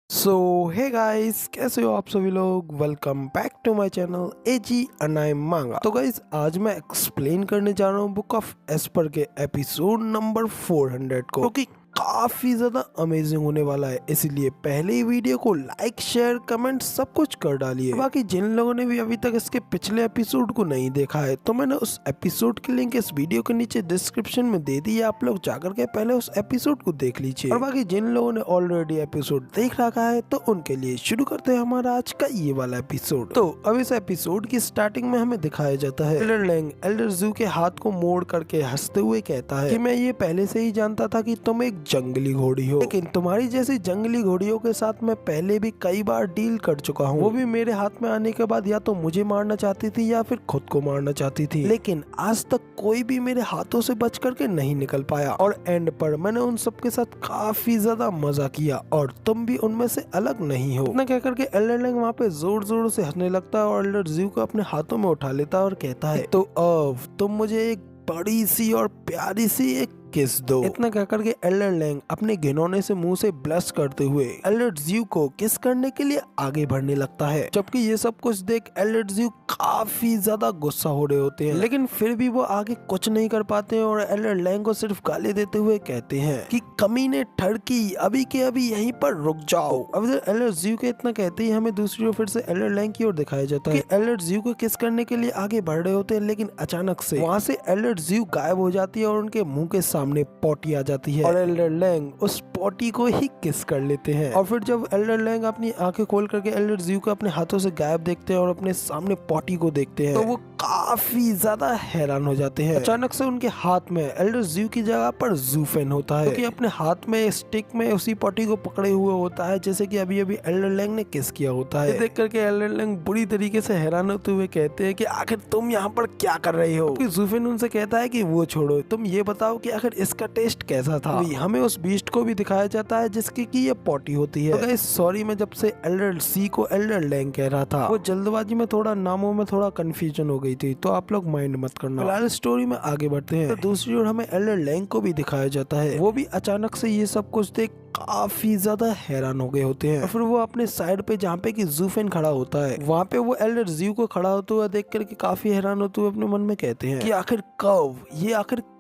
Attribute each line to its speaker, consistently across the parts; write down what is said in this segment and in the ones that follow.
Speaker 1: सो hey guys, कैसे हो आप सभी लोग। Welcome back to my channel एजी अनाई मांगा। तो गाइस, आज मैं एक्सप्लेन करने जा रहा हूँ बुक ऑफ एस्पर के एपिसोड नंबर 400 को, जो कि काफी ज्यादा अमेजिंग होने वाला है। इसीलिए पहले ही वीडियो को लाइक शेयर कमेंट सब कुछ कर डालिए। बाकी जिन लोगों ने भी अभी तक इसके पिछले एपिसोड को नहीं देखा है, तो मैंने उस एपिसोड की लिंक इस वीडियो के नीचे डिस्क्रिप्शन में दे दी है। आप लोग जाकर के पहले उस एपिसोड को देख लीजिए। और बाकी जिन लोगों ने ऑलरेडी एपिसोड देख रखा है, तो उनके लिए शुरू करते हैं हमारा आज का ये वाला एपिसोड। तो अब इस एपिसोड की स्टार्टिंग में हमें दिखाया जाता है एल्डर लैंग एल्डर ज़ू के हाथ को मोड़ करके हंसते हुए कहता है कि मैं ये पहले से ही जानता था कि तुम एक जंगली घोड़ी हो, लेकिन तुम्हारी जैसी जंगली घोड़ियों के साथ मैं पहले भी कई बार डील कर चुका हूँ। वो भी मेरे हाथ में आने के बाद या तो मुझे मारना चाहती थी या फिर खुद को मारना चाहती थी, लेकिन आज तक कोई भी मेरे हाथों से बच करके नहीं निकल पाया। और एंड पर मैंने उन सबके साथ काफी ज्यादा मजा किया और तुम भी उनमें से अलग नहीं हो। इतना कह करके एल्डर लैंग वहाँ पे जोर जोर से हंसने लगता है और एल्डर ज़ू को अपने हाथों में उठा लेता है और कहता है, तो अब तुम मुझे एक बड़ी सी और प्यारी सी एक किस दो। इतना कहकर के एल्डर लैंग अपने घिनौने से मुंह से ब्लश करते हुए एल्डर ज़ू को किस करने के लिए आगे बढ़ने लगता है। जबकि ये सब कुछ देख एल्डर ज़ू काफी ज्यादा गुस्सा हो रहे होते हैं, लेकिन फिर भी वो आगे कुछ नहीं कर पाते हैं और एल्डर लैंग को सिर्फ गाली देते हुए कहते हैं कि कमीने ठड़की, अभी के अभी यहीं पर रुक जाओ। अब एल्डर ज़ू के इतना कहते ही हमें दूसरी ओर फिर से एल्डर लैंग की ओर दिखाया जाता है कि एल्डर ज़ू को किस करने के लिए आगे बढ़ रहे होते हैं, लेकिन अचानक से वहाँ से एल्डर ज़ू गायब हो जाती है और उनके मुंह के सामने पॉटी आ जाती है और एल्डर लैंग उस पॉटी को ही किस कर लेते हैं। और फिर जब एल्डर लैंग अपनी आंखें खोल करके एल्डर ज़ू को अपने हाथों से गायब देखते हैं और अपने सामने पॉटी को देखते हैं, तो वो काफी ज्यादा हैरान हो जाते हैं। अचानक से उनके हाथ में एल्डर ज़ू की जगह पर ज़ूफेन होता है, क्योंकि अपने हाथ में स्टिक में उसी पॉटी को पकड़े हुए होता है जैसे कि अभी अभी एल्डर लैंग ने किस किया होता है। देख करके एल्डर लैंग बुरी तरीके से हैरान होते हुए कहते हैं कि आखिर तुम यहाँ पर क्या कर रहे हो। ज़ूफेन उनसे कहता है कि वो छोड़ो, तुम ये बताओ कि आखिर इसका टेस्ट कैसा था। हमें उस बीस्ट को भी दिखाया जाता है जिसकी की ये पॉटी होती है। तो गाइस सॉरी, मैं जब से एल्डर सी को एल्डर लैंग कह रहा था, वो जल्दबाजी में थोड़ा नामों में थोड़ा कंफ्यूजन हो गई थी, तो आप लोग माइंड मत करना। फिलहाल स्टोरी में आगे बढ़ते हैं। तो दूसरी ओर हमें एल्डर लैंग को भी दिखाया जाता है, वो भी अचानक से ये सब कुछ देख काफी ज्यादा हैरान हो गए होते हैं। और फिर वो अपने साइड पे जहाँ पे कि ज़ूफेन खड़ा होता है, वहाँ पे वो एल्डर ज़ू को खड़ा होते हुए देख करके काफी हैरान होते हुए अपने मन में कहते हैं कि आखिर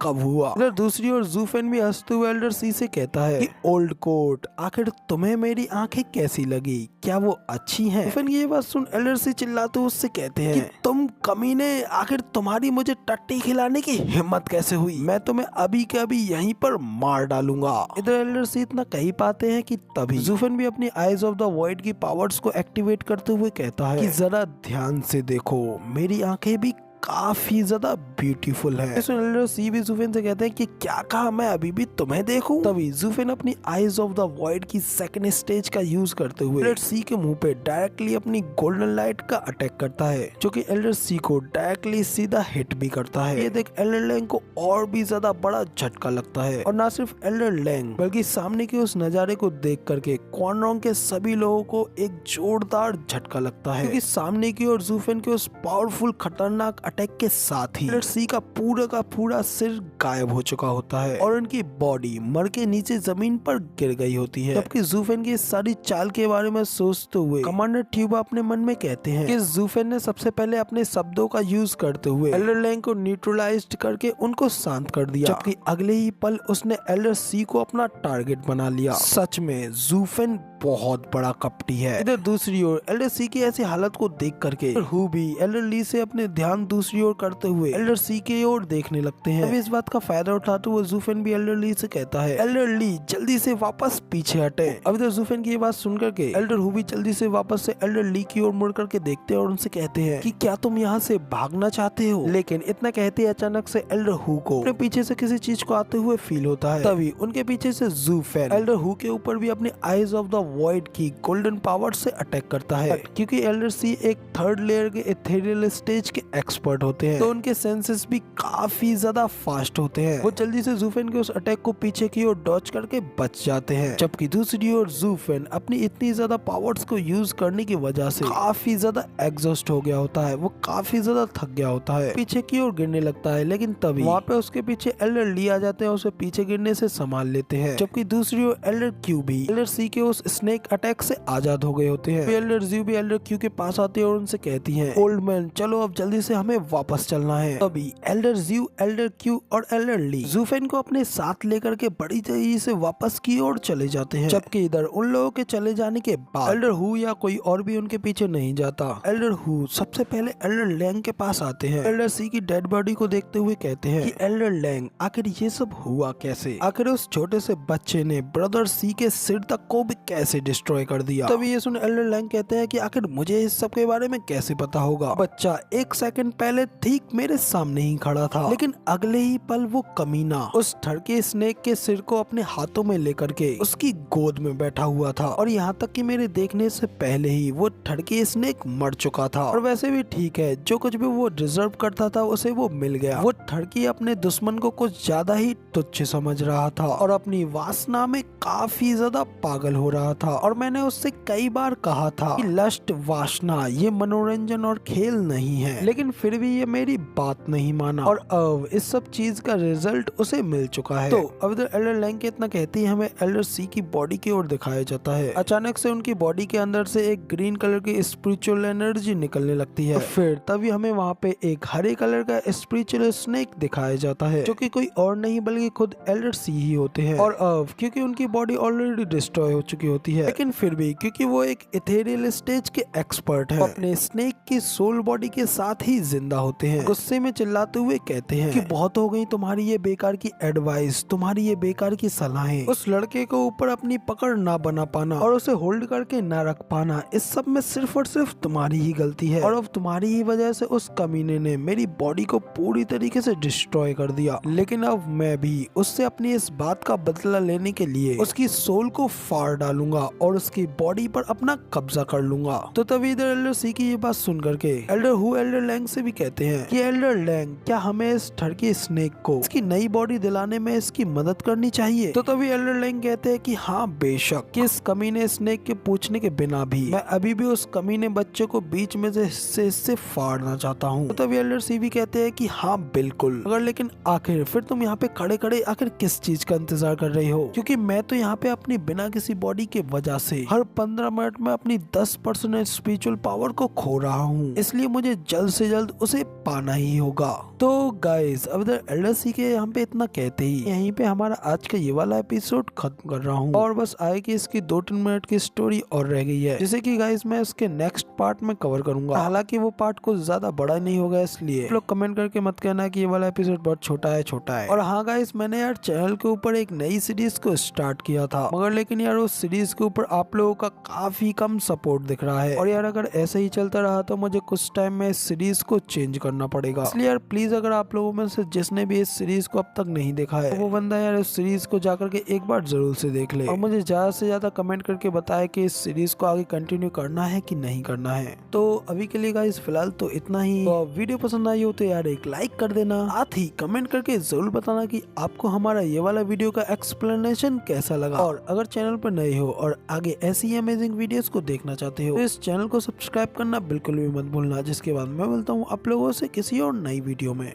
Speaker 1: कब हुआ। इधर दूसरी ओर ज़ूफेन भी हंसते हुए एल्डर सी से कहता है कि ओल्ड कोट, आखिर तुम्हें मेरी आंखें कैसी लगी, क्या वो अच्छी हैं? ज़ूफेन ये बात सुन एल्डर सी चिल्लाते हुए उससे कहते हैं कि तुम कमीने, आखिर तुम्हारी मुझे टट्टी खिलाने की हिम्मत कैसे हुई? मैं तुम्हें अभी के अभी यहीं पर मार डालूंगा। इधर एल्डर सी इतना कही पाते हैं कि तभी ज़ूफेन भी अपनी आइज ऑफ द वॉइड की पावर्स को एक्टिवेट करते हुए कहता है कि जरा ध्यान से देखो, मेरी आंखें भी काफी ज्यादा ब्यूटीफुल है। इसमें एल्डर सी भी ज़ूफेन से कहते हैं कि क्या कहा, मैं अभी भी तुम्हें देखूं? तभी ज़ूफेन अपनी आइज ऑफ द वॉइड की सेकंड स्टेज का यूज करते हुए एल्डर सी के मुंह पे डायरेक्टली अपनी गोल्डन लाइट का अटैक करता है, जो कि एल्डर सी को डायरेक्टली सीधा हिट भी करता है। ये देख एल्डर लैंग को और भी ज्यादा बड़ा झटका लगता है, और न सिर्फ एल्डर लैंग बल्कि सामने के उस नजारे को देख करके क्वान रॉन्ग के सभी लोगों को एक जोरदार झटका लगता है, क्योंकि सामने की ओर ज़ूफेन के उस पावरफुल खतरनाक अटैक के साथ ही एल्डर सी का पूरा सिर गायब हो चुका होता है और उनकी बॉडी मर के नीचे जमीन पर गिर गई होती है। जबकि ज़ूफेन की इस सारी चाल के बारे में सोचते हुए कमांडर ट्यूबा अपने मन में कहते हैं कि ज़ूफेन ने सबसे पहले अपने शब्दों का यूज करते हुए एल्डर लैंग को न्यूट्रलाइज करके उनको शांत कर दिया, जबकि अगले ही पल उसने एल्डर सी को अपना टारगेट बना लिया। सच में ज़ूफेन बहुत बड़ा कपटी है। इधर दूसरी ओर एल्डर सी की ऐसी हालत को देख करके हु भी एल्डर ली से अपने ध्यान दूसरी ओर करते हुए एल्डर सी की ओर देखने लगते हैं। अब इस बात का फायदा उठाते हुए ज़ूफेन भी एल्डर ली से कहता है, एल्डर ली जल्दी से वापस पीछे हटे। अब इधर ज़ूफेन की ये बात सुनकर के एल्डर हु भी जल्दी से वापस से एल्डर ली की ओर मुड़ करके देखते हैं और उनसे कहते हैं कि क्या तुम यहाँ से भागना चाहते हो? लेकिन इतना कहते ही अचानक से एल्डर हु को अपने पीछे से किसी चीज को आते हुए फील होता है। तभी उनके पीछे से ज़ूफेन एल्डर हु के ऊपर भी अपनी आइज ऑफ द वॉइड की गोल्डन पावर से अटैक करता है, क्योंकि एल्डर सी एक थर्ड लेयर के इथेरियल स्टेज के एक्सपर्ट एक्सपर्ट होते हैं, तो उनके सेंसेस भी काफी ज्यादा फास्ट होते हैं। वो जल्दी से ज़ूफेन के उस अटैक को पीछे की ओर डॉज करके बच जाते हैं, जबकि दूसरी ओर ज़ूफेन अपनी इतनी ज्यादा पावर्स को यूज करने की वजह से काफी ज्यादा एग्जॉस्ट हो गया होता है। वो काफी ज्यादा थक गया होता है, पीछे की ओर गिरने लगता है, लेकिन तभी वहाँ पे उसके पीछे एल्डर ली आ जाते हैं, उसे पीछे गिरने से संभाल लेते हैं। जबकि दूसरी ओर एल्डर क्यू भी एल्डर सी के उस स्नेक अटैक से आजाद हो गए होते हैं। एल्डर ज़्यू भी एल्डर क्यू के पास आती है और उनसे कहती है, ओल्ड मैन चलो अब जल्दी से हमें वापस चलना है। तभी एल्डर ज़्यू, एल्डर क्यू और एल्डर ली ज़ूफेन को अपने साथ लेकर के बड़ी तेजी से वापस की ओर चले जाते हैं। जबकि इधर उन लोगों के चले जाने के बाद एल्डर हु या कोई और भी उनके पीछे नहीं जाता। एल्डर हु सबसे पहले एल्डर लैंग के पास आते हैं। एल्डर सी की डेड बॉडी को देखते हुए कहते हैं कि एल्डर लैंग आखिर ये सब हुआ कैसे? आखिर उस छोटे से बच्चे ने ब्रदर सी के सिर तक को भी कैसे डिस्ट्रॉय कर दिया? तभी ये सुन एल्डर लैंग कहते हैं कि आखिर मुझे इस सब के बारे में कैसे पता होगा? बच्चा एक सेकंड पहले ठीक मेरे सामने ही खड़ा था, लेकिन अगले ही पल वो कमीना उस ठड़के स्नेक के सिर को अपने हाथों में लेकर के उसकी गोद में बैठा हुआ था, और यहाँ तक कि मेरे देखने से पहले ही वो ठड़के स्नेक मर चुका था। और वैसे भी ठीक है, जो कुछ भी वो डिजर्व करता था उसे वो मिल गया। वो ठड़की अपने दुश्मन को कुछ ज्यादा ही तुच्छ समझ रहा था और अपनी वासना में काफी ज्यादा पागल हो रहा था। और मैंने उससे कई बार कहा था कि लस्ट, वासना ये मनोरंजन और खेल नहीं है, लेकिन फिर भी ये मेरी बात नहीं माना और अब इस सब चीज का रिजल्ट उसे मिल चुका है। तो अब इधर एल्डर लैंग इतना कहती है, हमें एल्डर सी की बॉडी की ओर दिखाया जाता है। अचानक से उनकी बॉडी के अंदर से एक ग्रीन कलर की स्पिरिचुअल एनर्जी निकलने लगती है। फिर तभी हमें वहाँ पे एक हरे कलर का स्पिरिचुअल स्नेक दिखाया जाता है, जो कि कोई और नहीं बल्कि खुद एल्डर सी ही होते हैं। और अब क्योंकि उनकी बॉडी ऑलरेडी डिस्ट्रॉय हो चुकी होती है, लेकिन फिर भी क्योंकि वो एक इथेरियल स्टेज के एक्सपर्ट है, अपने स्नेक की सोल बॉडी के साथ ही जिंदा होते हैं। गुस्से में चिल्लाते हुए कहते हैं कि बहुत हो गई तुम्हारी ये बेकार की एडवाइस, तुम्हारी ये बेकार की सलाहें। उस लड़के को ऊपर अपनी पकड़ ना बना पाना और उसे होल्ड करके ना रख पाना, इस सब में सिर्फ और सिर्फ तुम्हारी ही गलती है, और अब तुम्हारी ही वजह से उस कमीने ने मेरी बॉडी को पूरी तरीके से डिस्ट्रॉय कर दिया। लेकिन अब मैं भी उससे अपनी इस बात का बदला लेने के लिए उसकी सोल को फाड़ डालूंगा और उसकी बॉडी पर अपना कब्जा कर लूंगा। तो तभी इधर एल्डर सी की ये बात सुन करके एल्डर हु एल्डर लैंग से भी कहते हैं कि एल्डर लैंग, क्या हमें इस ठड़की स्नेक को इसकी नई बॉडी दिलाने में इसकी मदद करनी चाहिए? तो तभी एल्डर लैंग कहते हैं कि हाँ बेशक, कि इस कमीने स्नेक के पूछने के बिना भी मैं अभी भी उस कमीने बच्चे को बीच में से हिस्से फाड़ना चाहता हूँ। तो तभी एल्डर सी भी कहते हैं कि हाँ बिल्कुल, मगर लेकिन आखिर फिर तुम यहाँ पे खड़े खड़े आखिर किस चीज का इंतजार कर रही हो? क्योंकि मैं तो यहाँ पे अपनी बिना किसी बॉडी के वजह से हर 15 मिनट में अपनी 10% स्पिरिचुअल पावर को खो रहा हूँ, इसलिए मुझे जल्द से जल्द उसे पाना ही होगा। तो गाइस, अब इधर एल्डर सी के यहाँ पे इतना कहते ही यहीं पे हमारा आज का ये वाला एपिसोड खत्म कर रहा हूँ, और बस आए कि इसकी 2-3 मिनट की स्टोरी और रह गई है, जिसे कि गाइस मैं इसके नेक्स्ट पार्ट में कवर करूंगा। हालांकि वो पार्ट कुछ ज्यादा बड़ा नहीं होगा, इसलिए आप लोग कमेंट करके मत कहना कि ये वाला एपिसोड बहुत छोटा है। और हाँ गाइस, मैंने यार चैनल के ऊपर एक नई सीरीज को स्टार्ट किया था, मगर लेकिन यार उस सीरीज के ऊपर आप लोगों का काफी कम सपोर्ट दिख रहा है, और यार अगर ऐसे ही चलता रहा तो मुझे कुछ टाइम में इस सीरीज को चेंज करना पड़ेगा। इसलिए यार प्लीज, अगर आप लोगों में से जिसने भी इस सीरीज को अब तक नहीं देखा है, तो वो बंदा यार इस सीरीज को जाकर के एक बार जरूर से देख ले, और मुझे ज्यादा से ज्यादा कमेंट करके बताए कि इस सीरीज को आगे कंटिन्यू करना है कि नहीं करना है। तो अभी के लिए गाइस फिलहाल तो इतना ही। तो वीडियो पसंद आई हो तो यार एक लाइक कर देना, साथ ही कमेंट करके जरूर बताना कि आपको हमारा ये वाला वीडियो का एक्सप्लेनेशन कैसा लगा। और अगर चैनल पर नए हो और आगे ऐसी अमेजिंग वीडियोस को देखना चाहते हो तो इस चैनल को सब्सक्राइब करना बिल्कुल भी मत भूलना। जिसके बाद मैं मिलता हूँ आप लोगों से किसी और नई वीडियो में।